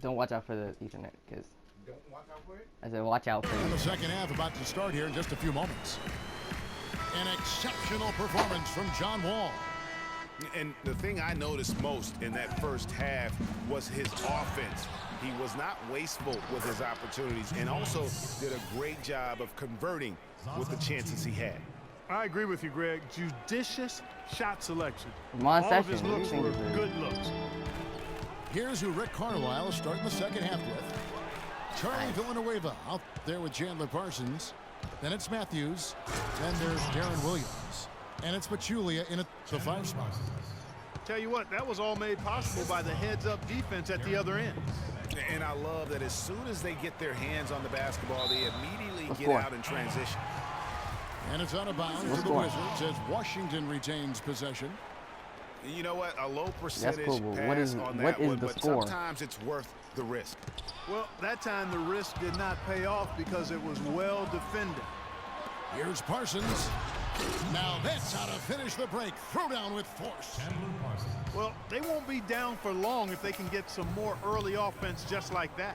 Don't watch out for the Ethernet, because Don't watch out for it? I said watch out for And the it. second half about to start here in just a few moments. An exceptional performance from John Wall. And the thing I noticed most in that first half was his offense. He was not wasteful with his opportunities and also did a great job of converting with the chances he had. I agree with you, Greg. Judicious shot selection. Lamont All of his Sessions, looks what do were you think good looks. Here's who Rick Carlisle is starting the second half with. Charlie Villanueva out there with Chandler Parsons. Then it's Matthews. Then there's Darren Williams. And it's Pachulia in the 5 spot. Tell you what, that was all made possible by the heads-up defense at the other end. And I love that as soon as they get their hands on the basketball, they immediately get out in transition. And it's out of bounds to the Wizards as Washington retains possession. You know what? A low percentage cool, but pass on that one, the but score? sometimes it's worth the risk. Well, that time the risk did not pay off because it was well defended. Here's Parsons. Now that's how to finish the break. Throw down with force. Well, they won't be down for long if they can get some more early offense just like that.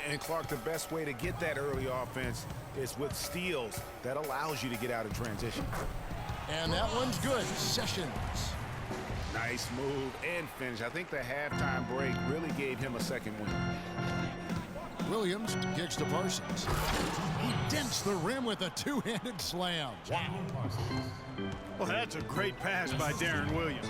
And Clark, the best way to get that early offense is with steals. That allows you to get out in transition. And that one's good. Sessions. Nice move and finish. I think the halftime break really gave him a second win. Williams kicks to Parsons. He dents the rim with a two-handed slam. Wow. Well, that's a great pass by Darren Williams.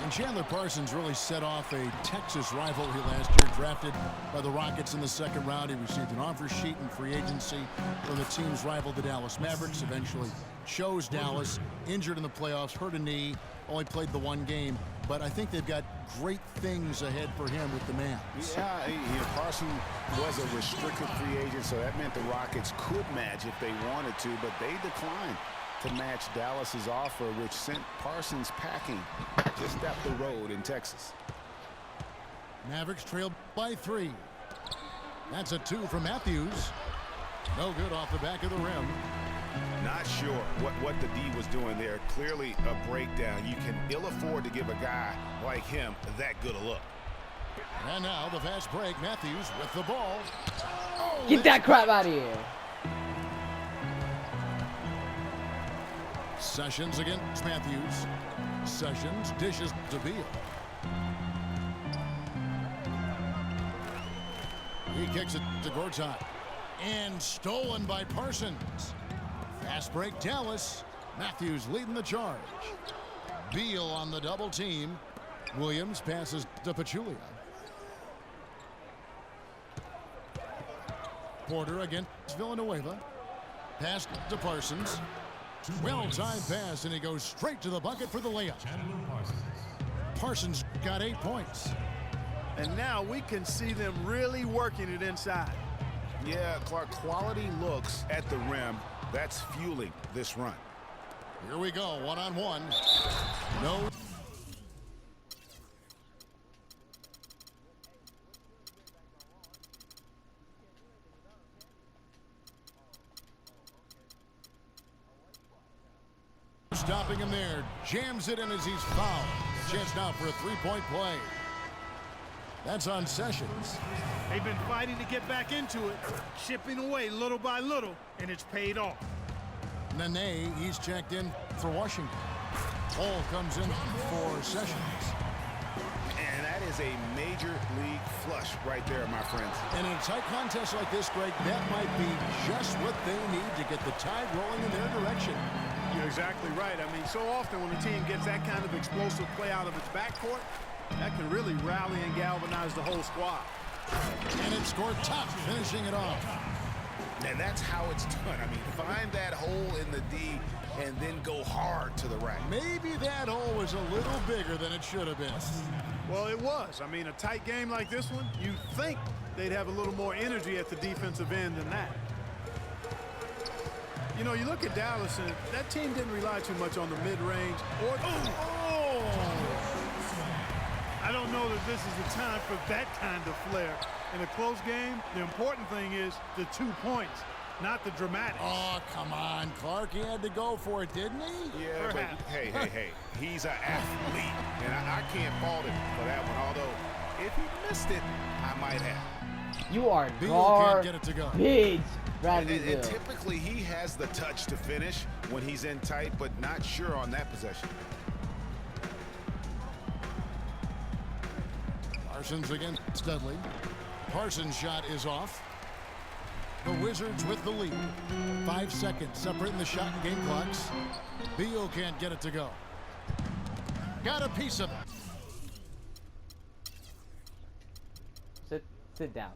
And Chandler Parsons really set off a Texas rivalry last year, drafted by the Rockets in the second round. He received an offer sheet in free agency from the team's rival, the Dallas Mavericks. Eventually chose Dallas, injured in the playoffs, hurt a knee, only played the one game. But I think they've got great things ahead for him with the man. Yeah, Parsons was a restricted free agent, so that meant the Rockets could match if they wanted to, but they declined to match Dallas's offer, which sent Parsons packing just up the road in Texas. Mavericks trailed by 3. That's a 2 from Matthews. No good off the back of the rim. Not sure what the D was doing there. Clearly a breakdown. You can ill afford to give a guy like him that good a look. And now the fast break. Matthews with the ball. Oh, Get that crap out of here. Sessions against Matthews. Sessions dishes to Beal. He kicks it to Gortat. And stolen by Parsons. Fast break Dallas. Matthews leading the charge. Beal on the double team. Williams passes to Pachulia. Porter against Villanueva. Pass to Parsons. Well-timed pass, and he goes straight to the bucket for the layup. Parsons got 8 points. And now we can see them really working it inside. Yeah, Clark, quality looks at the rim. That's fueling this run. Here we go, one-on-one. No. Stopping him there. Jams it in as he's fouled. Chance now for a three-point play. That's on Sessions. They've been fighting to get back into it, chipping away little by little, and it's paid off. Nene, he's checked in for Washington. Hall comes in for Sessions. And that is a major league flush right there, my friends. And in a tight contest like this, Greg, that might be just what they need to get the tide rolling in their direction. You're exactly right. I mean, so often when a team gets that kind of explosive play out of its backcourt, that can really rally and galvanize the whole squad. And it's Gortat finishing it off. And that's how it's done. I mean, find that hole in the D and then go hard to the right. Maybe that hole was a little bigger than it should have been. Well, it was. I mean, a tight game like this one, you'd think they'd have a little more energy at the defensive end than that. You know, you look at Dallas, and that team didn't rely too much on the mid-range. I don't know that this is the time for that kind of flair. In a close game, the important thing is the 2 points, not the dramatics. Oh, come on, Clark. He had to go for it, didn't he? Yeah, but hey, he's an athlete, and I can't fault him for that one, although If he missed it, I might have. You are Beal can't get it to go. garbage, Bradley And Beal. typically he has the touch to finish when he's in tight, but not sure on that possession. Parsons against Dudley. Parsons' shot is off. The Wizards with the lead. 5 seconds separating the shot and game clocks. Beal can't get it to go. Got a piece of it. Sit down.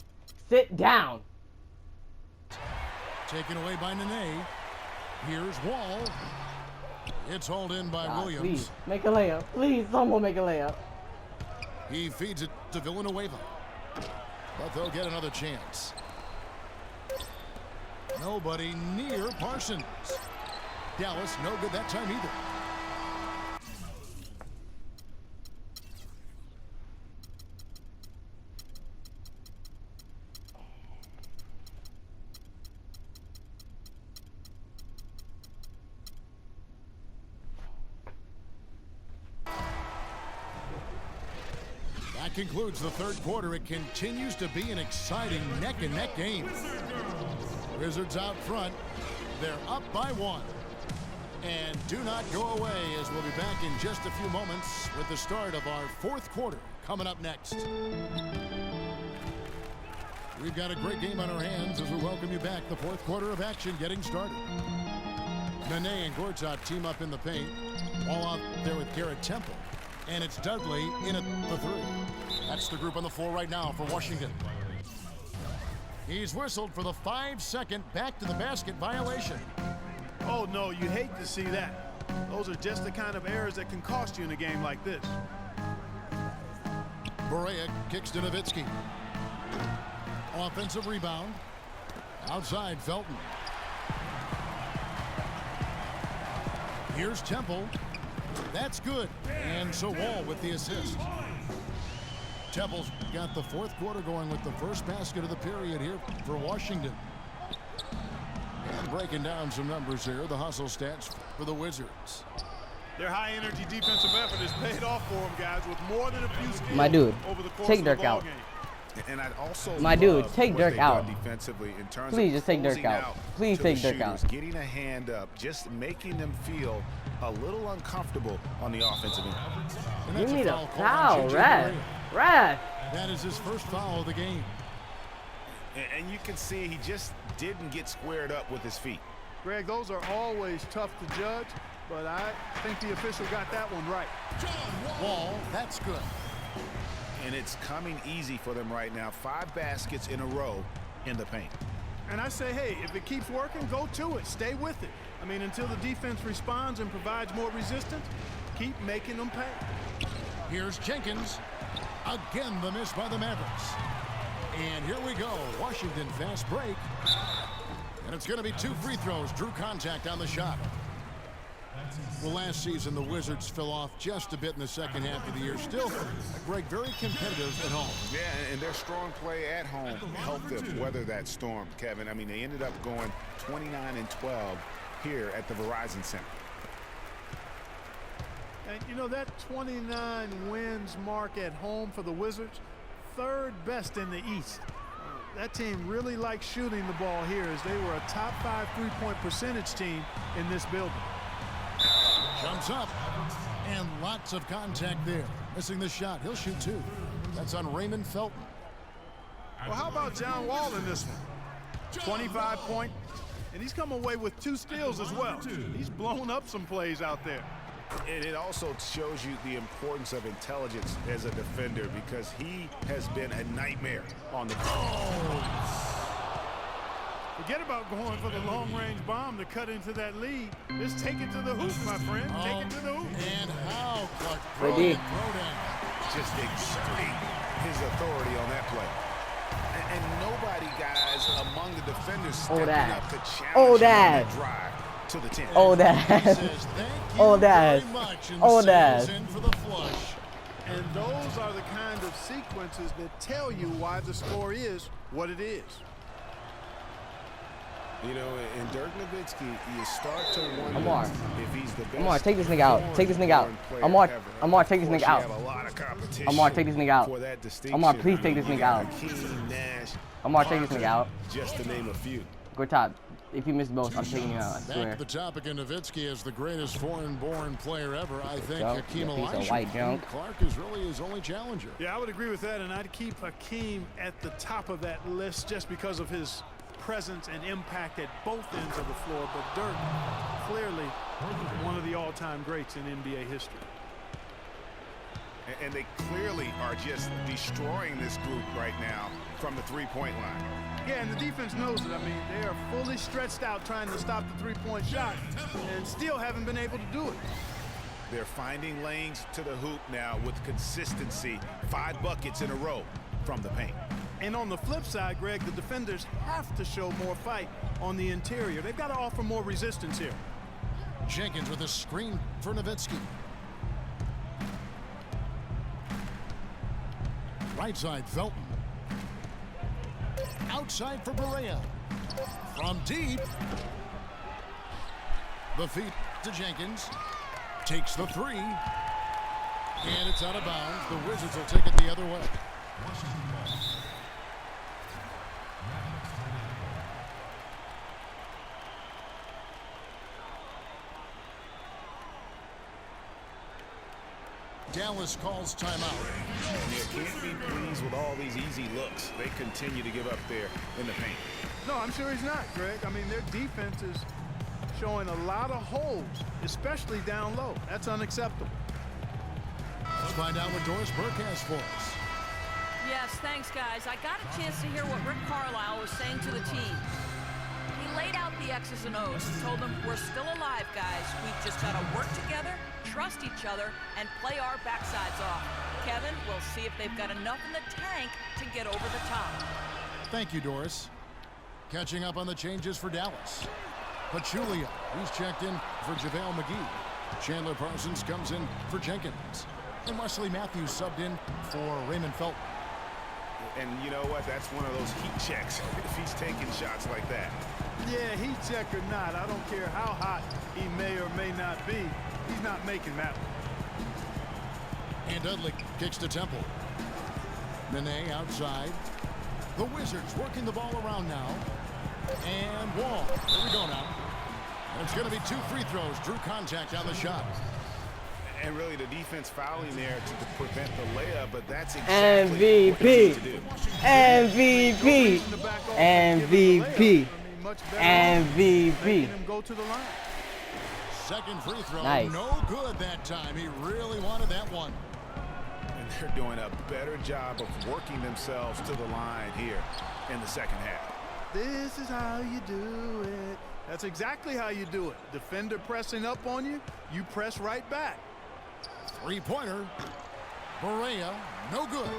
Sit down. Taken away by Nene. Here's Wall. It's hauled in by Williams. Please, make a layup. Please, someone make a layup. He feeds it to Villanueva. But they'll get another chance. Nobody near Parsons. Dallas, no good that time either. That concludes the third quarter. It continues to be an exciting neck-and-neck game. Wizards out front. They're up by 1. And do not go away, as we'll be back in just a few moments with the start of our fourth quarter coming up next. We've got a great game on our hands as we welcome you back. The fourth quarter of action getting started. Nene and Gortat team up in the paint. All out there with Garrett Temple. And it's Dudley in at the 3. That's the group on the floor right now for Washington. He's whistled for the 5-second back to the basket violation. Oh, no, you hate to see that. Those are just the kind of errors that can cost you in a game like this. Berea kicks to Nowitzki. Offensive rebound. Outside, Felton. Here's Temple. That's good. And so Wall with the assist. Temple's got the fourth quarter going with the first basket of the period here for Washington. And breaking down some numbers here, the hustle stats for the Wizards. Their high-energy defensive effort has paid off for them, guys, with more than a few steals My dude, over the course take of the Dirk ball out. game. And I'd also My dude, love take what Dirk they've out. done defensively in terms Please of just take Dirk closing out. Please to take the Dirk out. shooters, getting a hand up, just making them feel a little uncomfortable on the offensive end. And You that's need a call on foul, JJ Ref. Barea. Ref. That is his first foul of the game. And you can see he just didn't get squared up with his feet. Greg, those are always tough to judge, but I think the official got that one right. Wall, that's good. And it's coming easy for them right now. 5 baskets in a row in the paint. And I say, hey, if it keeps working, go to it. Stay with it. I mean, until the defense responds and provides more resistance, keep making them pay. Here's Jenkins. Again, the miss by the Mavericks. And here we go. Washington fast break. And it's going to be 2 free throws. Drew contact on the shot. Well, last season, the Wizards fell off just a bit in the second half of the year. Still, Greg, very competitive at home. Yeah, and their strong play at home helped them weather that storm, Kevin. I mean, they ended up going 29-12 here at the Verizon Center. And, you know, that 29 wins mark at home for the Wizards, 3rd best in the East. That team really likes shooting the ball here, as they were a top 5 3-point percentage team in this building. Jumps up. And lots of contact there. Missing the shot. He'll shoot 2. That's on Raymond Felton. Well, how about John Wall in this one? 25 points, and he's come away with 2 steals as well. He's blown up some plays out there. And it also shows you the importance of intelligence as a defender, because he has been a nightmare on the Forget about going for the long-range bomb to cut into that lead. Just take it to the hoop, my friend. Take it to the hoop. And how Clark Ready. throw down. just exerting his authority on that play. And nobody, guys, among the defenders stepping up to challenge that drive to the 10. Oh, that. He says, thank you Oh, that. very much, and Oh, sails that. in for the flush. And those are the kind of sequences that tell you why the score is what it is. You know, and Dirk Nowitzki, you start to wonder Amar. if he's the best. Amar, take this nigga out. Take this nigga out. Amar, take this nigga out. Amar, take this nigga out. Amar, please take this nigga out. Amar, take this nigga out. Just to name a few. Go top. If you miss both, I'm taking you out, I Back swear. to the topic of Nowitzki as the greatest foreign-born player ever. I think Yo, Hakeem you piece of Olajuwon. white junk. Clark is really his only challenger. Yeah, I would agree with that, and I'd keep Hakeem at the top of that list just because of his presence and impact at both ends of the floor. But Dirk, clearly one of the all-time greats in NBA history. And they clearly are just destroying this group right now from the three-point line. Yeah, and the defense knows it. I mean, they are fully stretched out trying to stop the three-point shot and still haven't been able to do it. They're finding lanes to the hoop now with consistency. 5 buckets in a row from the paint. And on the flip side, Greg, the defenders have to show more fight on the interior. They've got to offer more resistance here. Jenkins with a screen for Nowitzki. Right side, Felton. Outside for Berea. From deep. The feed to Jenkins. Takes the three. And it's out of bounds. The Wizards will take it the other way. Dallas calls timeout. You can't be pleased with all these easy looks. They continue to give up there in the paint. No, I'm sure he's not, Greg. I mean, their defense is showing a lot of holes, especially down low. That's unacceptable. Let's find out what Doris Burke has for us. Yes, thanks, guys. I got a chance to hear what Rick Carlisle was saying to the team. He laid out the X's and O's and told them, we're still alive, guys. We've just got to work together, trust each other, and play our backsides off. Kevin, we'll see if they've got enough in the tank to get over the top. Thank you, Doris. Catching up on the changes for Dallas. Pachulia, he's checked in for JaVale McGee. Chandler Parsons comes in for Jenkins. And Wesley Matthews subbed in for Raymond Felton. And you know what? That's one of those heat checks if he's taking shots like that. Yeah, heat check or not, I don't care how hot he may or may not be. He's not making that one. And Dudley kicks to Temple. Nene outside. The Wizards working the ball around now. And Wall. There we go now. And it's going to be 2 free throws. Drew contact on the shot. And really the defense fouling there to prevent the layup, but that's exactly what MVP. you need to do. MVP. MVP. MVP. Making him go to the line. Second free throw. Nice. No good that time. He really wanted that one. And they're doing a better job of working themselves to the line here in the second half. This is how you do it. That's exactly how you do it. Defender pressing up on you, you press right back. Three-pointer. Berea, no good.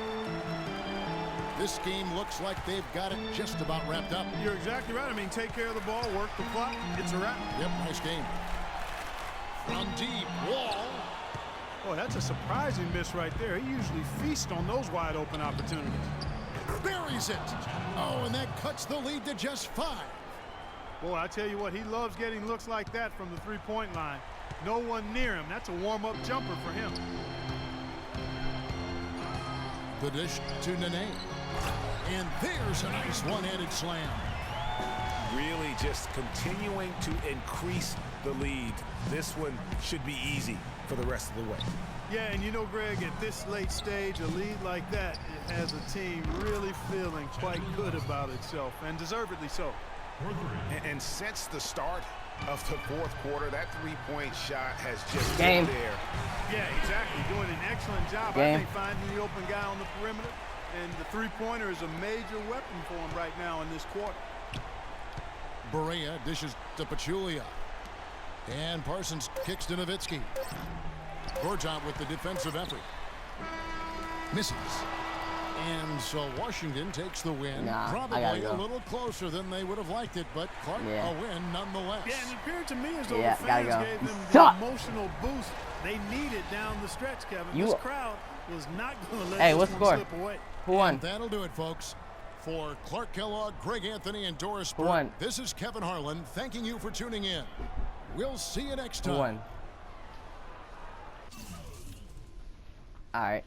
This game looks like they've got it just about wrapped up. You're exactly right. I mean, take care of the ball, work the clock, it's a wrap. Yep, nice game. From deep, Wall. Boy, that's a surprising miss right there. He usually feasts on those wide open opportunities. Buries it. Oh, and that cuts the lead to just 5. Boy, I tell you what, he loves getting looks like that from the three-point line. No one near him. That's a warm-up jumper for him. The dish to Nene. And there's a nice one-handed slam. Really just continuing to increase the lead. This one should be easy for the rest of the way. Yeah, and you know, Greg, at this late stage, a lead like that, it has a team really feeling quite good about itself, and deservedly so. And since the start of the fourth quarter, that three-point shot has just Game. been there. Yeah, exactly. Doing an excellent job, I think, finding the open guy on the perimeter. And the three-pointer is a major weapon for him right now in this quarter. Berea dishes to Pachulia. And Parsons kicks to Nowitzki. Gortat with the defensive effort. Misses. And so Washington takes the win. Probably a little closer than they would have liked it, but Clark a win nonetheless. Yeah, and it appeared to me as though the fans gave them the emotional boost they needed down the stretch, Kevin. This crowd was not going to let this one slip away. Who won? And that'll do it, folks. For Clark Kellogg, Greg Anthony, and Doris For Burke, one. this is Kevin Harlan thanking you for tuning in. We'll see you next For time. one. All right.